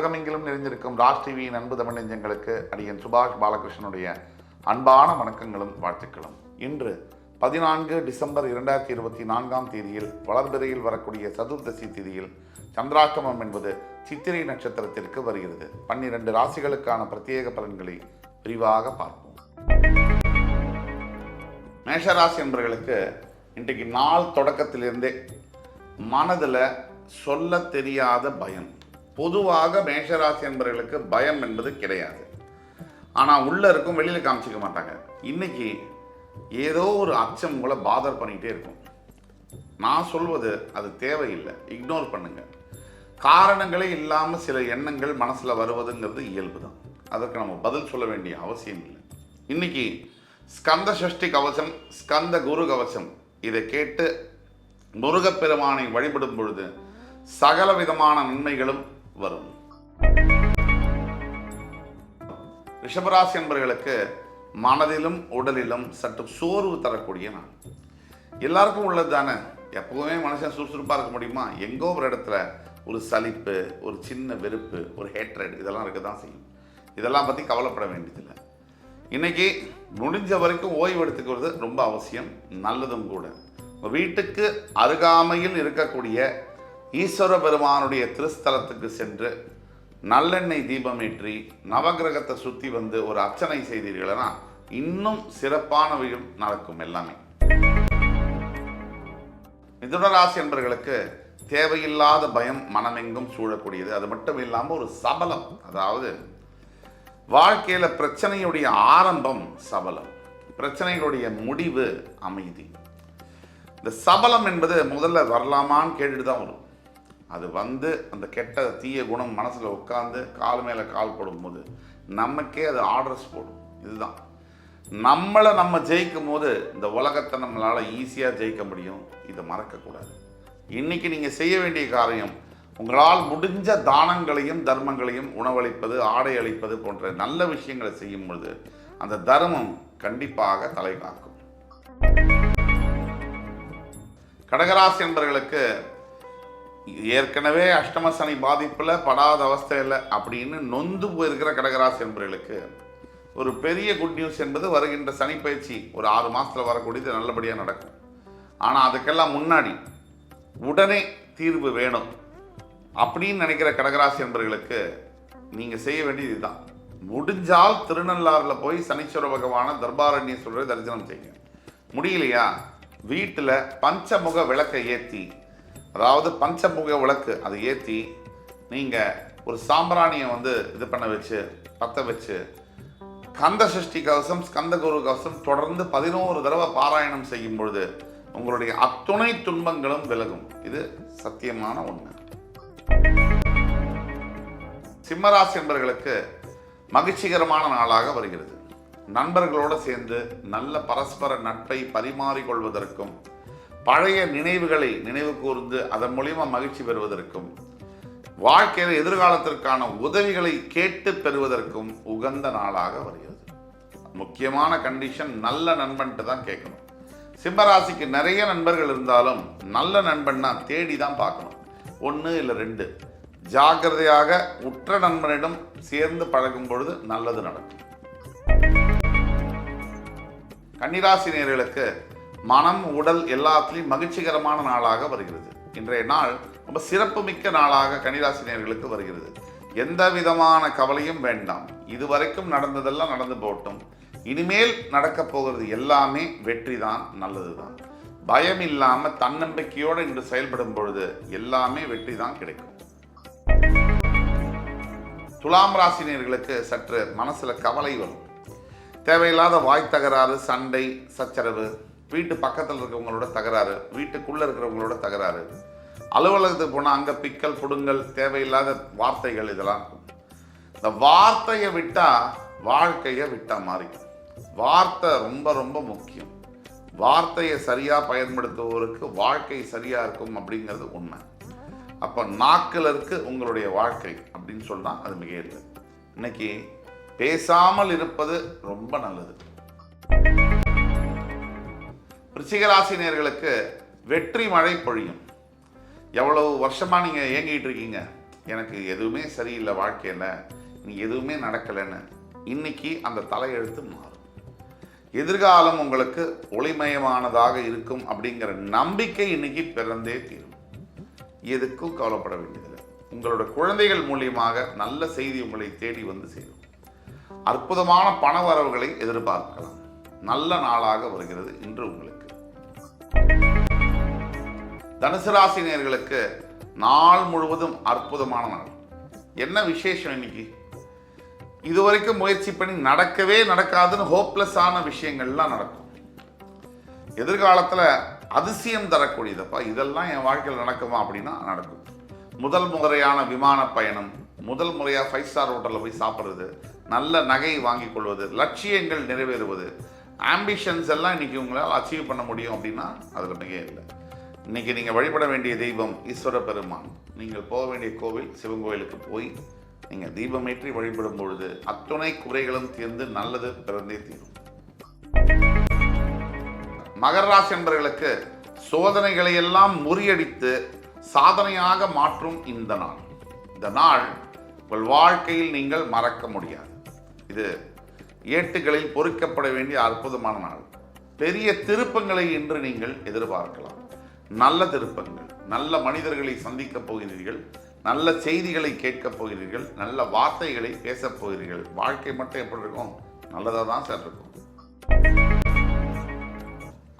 உலகமெங்கிலும் நிறைந்திருக்கும் ராஜ் டிவியின் அன்பு தமிழ் நெஞ்சங்களுக்கு அடியன் சுபாஷ் பாலகிருஷ்ணனுடைய அன்பான வணக்கங்களும் வாழ்த்துக்களும். இன்று 14 டிசம்பர் 2024 தேதியில் வளர்பிறையில் வரக்கூடிய சதுர்தசி திதியில் சந்திராஷ்டமம் என்பது சித்திரை நட்சத்திரத்திற்கு வருகிறது. 12 ராசிகளுக்கான பிரத்யேக பலன்களை விரிவாக பார்ப்போம். மேஷராசி என்பவர்களுக்கு இன்றைக்கு நாள் தொடக்கத்திலிருந்தே மனதில் சொல்ல தெரியாத பயம். பொதுவாக மேஷராசி என்பவர்களுக்கு பயம் என்பது கிடையாது, ஆனால் உள்ளே இருக்கும், வெளியில் காமிச்சிக்க மாட்டாங்க. இன்னைக்கு ஏதோ ஒரு அச்சம் உங்களை பாதர் பண்ணிகிட்டே இருக்கும். நான் சொல்வது அது தேவையில்லை, இக்னோர் பண்ணுங்க. காரணங்களே இல்லாமல் சில எண்ணங்கள் மனசில் வருவதுங்கிறது இயல்பு தான். அதற்கு நம்ம பதில் சொல்ல வேண்டிய அவசியம் இல்லை. இன்னைக்கு ஸ்கந்த சஷ்டி கவசம், ஸ்கந்த குரு கவசம் இதை கேட்டு முருகப்பெருமானை வழிபடும் பொழுது சகல விதமான நன்மைகளும் வரும். ரிஷபராசி என்பவர்களுக்கு மனதிலும் உடலிலும் சற்று சோர்வு தரக்கூடிய நாள். எல்லாருக்கும் உள்ளது தானே. எப்பவுமே மனுஷன் சுறுசுறுப்பாக இருக்க முடியுமா? எங்கோ ஒரு இடத்துல ஒரு சலிப்பு, ஒரு சின்ன வெறுப்பு, ஒரு ஹேட்ரட் இதெல்லாம் இருக்க தான் செய்யும். இதெல்லாம் பற்றி கவலைப்பட வேண்டியதில்லை. இன்னைக்கு முடிஞ்ச வரைக்கும் ஓய்வு எடுத்துக்கிறது ரொம்ப அவசியம், நல்லதும் கூட. வீட்டுக்கு அருகாமையில் இருக்கக்கூடிய ஈஸ்வர பெருமானுடைய திருஸ்தலத்துக்கு சென்று நல்லெண்ணெய் தீபமேற்றி நவகிரகத்தை சுற்றி வந்து ஒரு அர்ச்சனை செய்தீர்கள்னா இன்னும் சிறப்பானவையும் நடக்கும். எல்லாமே மிதுன ராசி என்பவர்களுக்கு தேவையில்லாத பயம் மனமெங்கும் சூழக்கூடியது. அது மட்டும் இல்லாமல் ஒரு சபலம், அதாவது வாழ்க்கையில் பிரச்சனையுடைய ஆரம்பம் சபலம், பிரச்சனைகளுடைய முடிவு அமைதி. இந்த சபலம் என்பது முதல்ல வரலாமான்னு கேட்டுட்டு தான் வரும். அது வந்து அந்த கெட்ட தீய குணம் மனசில் உட்காந்து கால் மேலே கால் போடும்போது நமக்கே அது ஆர்டர்ஸ் போடும். இதுதான் நம்மளை நம்ம ஜெயிக்கும் போது இந்த உலகத்தை நம்மளால் ஈஸியாக ஜெயிக்க முடியும். இதை மறக்கக்கூடாது. இன்றைக்கி நீங்கள் செய்ய வேண்டிய காரியம், உங்களால் முடிஞ்ச தானங்களையும் தர்மங்களையும், உணவளிப்பது, ஆடை அளிப்பது போன்ற நல்ல விஷயங்களை செய்யும் பொழுது அந்த தர்மம் கண்டிப்பாக தலை காக்கும். கடகராசி என்பவர்களுக்கு ஏற்கனவே அஷ்டம சனி பாதிப்பில் படாத அவஸ்தையில் அப்படின்னு நொந்து போயிருக்கிற கடகராசி என்பவர்களுக்கு ஒரு பெரிய குட் நியூஸ் என்பது வருகின்ற சனி பயிற்சி ஒரு 6 மாதத்தில் வரக்கூடியது நல்லபடியாக நடக்கும். ஆனால் அதுக்கெல்லாம் முன்னாடி உடனே தீர்வு வேணும் அப்படின்னு நினைக்கிற கடகராசி என்பவர்களுக்கு நீங்கள் செய்ய வேண்டியது இதுதான். முடிஞ்சால் திருநள்ளாறில் போய் சனீஸ்வர பகவான தர்பாரண்யேஸ்வரரை தரிசனம் செய்யுங்க. முடியலையா வீட்டில் பஞ்சமுக விளக்கை ஏற்றி, அதாவது பஞ்சமுக விளக்கு அதை ஏற்றி நீங்கள் ஒரு சாம்பிராணியை வந்து இது பண்ண வச்சு பற்ற வச்சு கந்த சஷ்டி கவசம், ஸ்கந்த குரு கவசம் தொடர்ந்து 11 தடவை பாராயணம் செய்யும் பொழுது உங்களுடைய அத்துணை துன்பங்களும் விலகும். இது சத்தியமான உண்மை. சிம்மராசி என்பவர்களுக்கு மகிழ்ச்சிகரமான நாளாக வருகிறது. நண்பர்களோடு சேர்ந்து நல்ல பரஸ்பர நட்பை பரிமாறிக்கொள்வதற்கும், பழைய நினைவுகளை நினைவு கூர்ந்து அதன் மூலியமா மகிழ்ச்சி பெறுவதற்கும், வாழ்க்கையில் எதிர்காலத்திற்கான உதவிகளை கேட்டு பெறுவதற்கும் உகந்த நாளாக வருகிறது. முக்கியமான கண்டிஷன், நல்ல நண்பன்ட்டு தான் கேட்கணும். சிம்மராசிக்கு நிறைய நண்பர்கள் இருந்தாலும் நல்ல நண்பன்னா தேடி தான் பார்க்கணும். 1 இல்லை 2 ஜாக்கிரதையாக உற்ற நண்பனிடம் சேர்ந்து பழகும் பொழுது நல்லது நடக்கும். கன்னிராசி நேயர்களுக்கு மனம், உடல் எல்லாத்திலையும் மகிழ்ச்சிகரமான நாளாக வருகிறது. இன்றைய நாள் ரொம்ப சிறப்புமிக்க நாளாக கன்னிராசி நேயர்களுக்கு வருகிறது. எந்த விதமான கவலையும் வேண்டாம். இதுவரைக்கும் நடந்ததெல்லாம் நடந்து போட்டும். இனிமேல் நடக்கப் போகிறது எல்லாமே வெற்றி தான், நல்லது தான். பயம் இல்லாமல் தன்னம்பிக்கையோடு இன்று செயல்படும் பொழுது எல்லாமே வெற்றி தான் கிடைக்கும். துலாம் ராசி நேயர்களுக்கு சற்று மனசில் கவலை வரும். தேவையில்லாத வாய் தகராறு, சண்டை, சச்சரவு, வீட்டு பக்கத்தில் இருக்கிறவங்களோட தகராறு, வீட்டுக்குள்ளே இருக்கிறவங்களோட தகராறு, அலுவலகத்துக்கு போனால் அங்கே பிக்கல் புடுங்கல், தேவையில்லாத வார்த்தைகள், இதெல்லாம் இருக்கும். இந்த வார்த்தையை விட்டால் வாழ்க்கையை விட்டால் மாதிரி. வார்த்தை ரொம்ப ரொம்ப முக்கியம். வார்த்தையை சரியாக பயன்படுத்துவோருக்கு வாழ்க்கை சரியாக இருக்கும் அப்படிங்கிறது உண்மை. அப்போ நாக்கில் இருக்கு உங்களுடைய வாழ்க்கை அப்படின்னு சொன்னால் அது மிக இல்லை. இன்னைக்கு பேசாமல் இருப்பது ரொம்ப நல்லது. விருச்சிக நேயர்களுக்கு வெற்றி மழை பொழியும். எவ்வளவு வருஷமாக நீங்கள் ஏங்கிட்டு இருக்கீங்க, எனக்கு எதுவுமே சரியில்லை வாழ்க்கையில், நீ எதுவுமே நடக்கலைன்னு இன்னைக்கு அந்த தலையெழுத்து மாறும். எதிர்காலம் உங்களுக்கு ஒளிமயமானதாக இருக்கும் அப்படிங்கிற நம்பிக்கை இன்னைக்கு பிறந்தே தீரும். எதுக்கும் கவலைப்பட வேண்டியதில்லை. உங்களோட குழந்தைகள் மூலியமாக நல்ல செய்தி உங்களை தேடி வந்து சேரும். அற்புதமான பண வரவுகளை எதிர்பார்க்கலாம். நல்ல நாளாக வருகிறது இன்று உங்களுக்கு. தனுசு ராசி நேயர்களுக்கு நாள் முழுவதும் அற்புதமான நாள். என்ன விசேஷம் இன்னைக்கு? இதுவரைக்கும் முயற்சி பண்ணி நடக்கவே நடக்காதுன்னு ஹோப்லெஸ்ஸான விஷயங்கள்லாம் நடக்கும். எதிர்காலத்தில் அதிசயம் தரக்கூடியதப்பா, இதெல்லாம் என் வாழ்க்கையில் நடக்குமா அப்படின்னா நடக்கும். முதல் முறையான விமான பயணம், முதல் முறையாக 5 ஸ்டார் ஹோட்டலில் போய் சாப்பிட்றது, நல்ல நகை வாங்கி கொள்வது, லட்சியங்கள் நிறைவேறுவது, ஆம்பிஷன்ஸ் எல்லாம் இன்னைக்கு உங்களால் அச்சீவ் பண்ண முடியும் அப்படின்னா அதில் மிக இல்லை. இன்னைக்கு நீங்கள் வழிபட வேண்டிய தெய்வம் ஈஸ்வர பெருமான். நீங்கள் போக வேண்டிய கோவில் சிவன் கோவிலுக்கு போய் நீங்கள் தீபமேற்றி வழிபடும் பொழுது அத்துணை குறைகளும் தீர்ந்து நல்லது பிறந்தே தீரும். மகர ராசி என்பவர்களுக்கு சோதனைகளை எல்லாம் முறியடித்து சாதனையாக மாற்றும் இந்த நாள். இந்த நாள் உங்கள் வாழ்க்கையில் நீங்கள் மறக்க முடியாது. இது ஏட்டுகளில் பொறிக்கப்பட வேண்டிய அற்புதமான நாள். பெரிய திருப்பங்களை இன்று நீங்கள் எதிர்பார்க்கலாம். நல்ல திருப்பங்கள், நல்ல மனிதர்களை சந்திக்கப் போகிறீர்கள், நல்ல செய்திகளை கேட்கப் போகிறீர்கள், நல்ல வார்த்தைகளை பேசப் போகிறீர்கள். வாழ்க்கை மட்டும் எப்படி இருக்கும்? நல்லதாக தான் சார் இருக்கும்.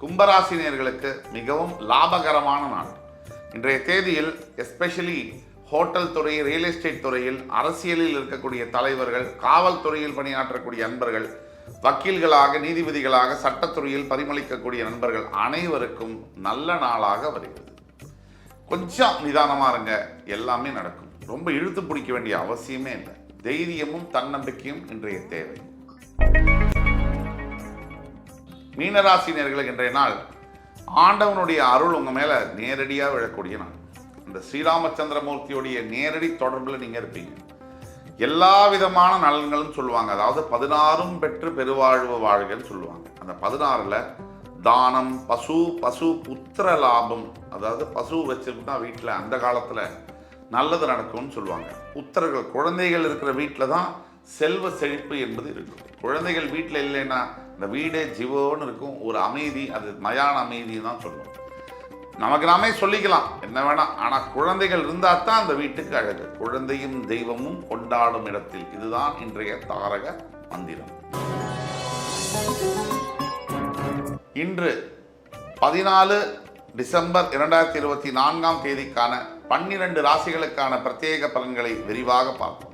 கும்பராசினியர்களுக்கு மிகவும் லாபகரமான நாள். இன்றைய தேதியில் எஸ்பெஷலி ஹோட்டல் துறை, ரியல் எஸ்டேட் துறையில், அரசியலில் இருக்கக்கூடிய தலைவர்கள், காவல்துறையில் பணியாற்றக்கூடிய நண்பர்கள், வக்கீல்களாக, நீதிபதிகளாக, சட்டத்துறையில் பரிமளிக்கக்கூடிய நண்பர்கள் அனைவருக்கும் நல்ல நாளாக வருகிறது. கொஞ்சம் நிதானமாக இருங்க, எல்லாமே நடக்கும். ரொம்ப இழுத்து பிடிக்க வேண்டிய அவசியமே இல்லை. தைரியமும் தன்னம்பிக்கையும் இன்றைய தேவை. மீனராசினியர்களுக்கு இன்றைய நாள் ஆண்டவனுடைய அருள் உங்கள் மேலே நேரடியாக விழக்கூடிய நாள். இந்த ஸ்ரீராமச்சந்திரமூர்த்தியுடைய நேரடி தொடர்பில் நீங்கள் இருப்பீங்க. எல்லா விதமான நலன்களும் சொல்லுவாங்க. அதாவது 16 பெற்று பெருவாழ்வு வாழ்கன்னு சொல்லுவாங்க. அந்த 16ல் தானம், பசு புத்திர லாபம், அதாவது பசு வச்சிருந்தா வீட்டில் அந்த காலத்தில் நல்லது நடக்கும்னு சொல்லுவாங்க. புத்திரர்கள், குழந்தைகள் இருக்கிற வீட்டில் தான் செல்வ செழிப்பு என்பது இருக்கும். குழந்தைகள் வீட்டில் இல்லைன்னா இந்த வீடே ஜீவோன்னு இருக்கும். ஒரு அமைதி, அது மயான அமைதி தான் சொல்லுவோம். நமக்கு நாமே சொல்லிக்கலாம் என்ன வேணாம், ஆனால் குழந்தைகள் இருந்தால் தான் அந்த வீட்டுக்கு அழகு. குழந்தையும் தெய்வமும் கொண்டாடும் இடத்தில். இதுதான் இன்றைய தாரக மந்திரம். இன்று 14 டிசம்பர் 2024 தேதிக்கான 12 ராசிகளுக்கான பிரத்யேக பலன்களை விரிவாக பார்ப்போம்.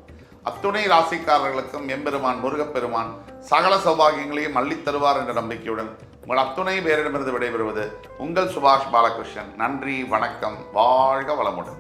அத்துணை ராசிக்காரர்களுக்கும் எம்பெருமான் முருகப்பெருமான் சகல சௌபாகியங்களையும் அள்ளித் தருவார் என்ற நம்பிக்கையுடன் உங்கள் அத்துணை பேரிடமிருந்து விடைபெறுவது உங்கள் சுபாஷ் பாலகிருஷ்ணன். நன்றி, வணக்கம், வாழ்க வளமுடன்.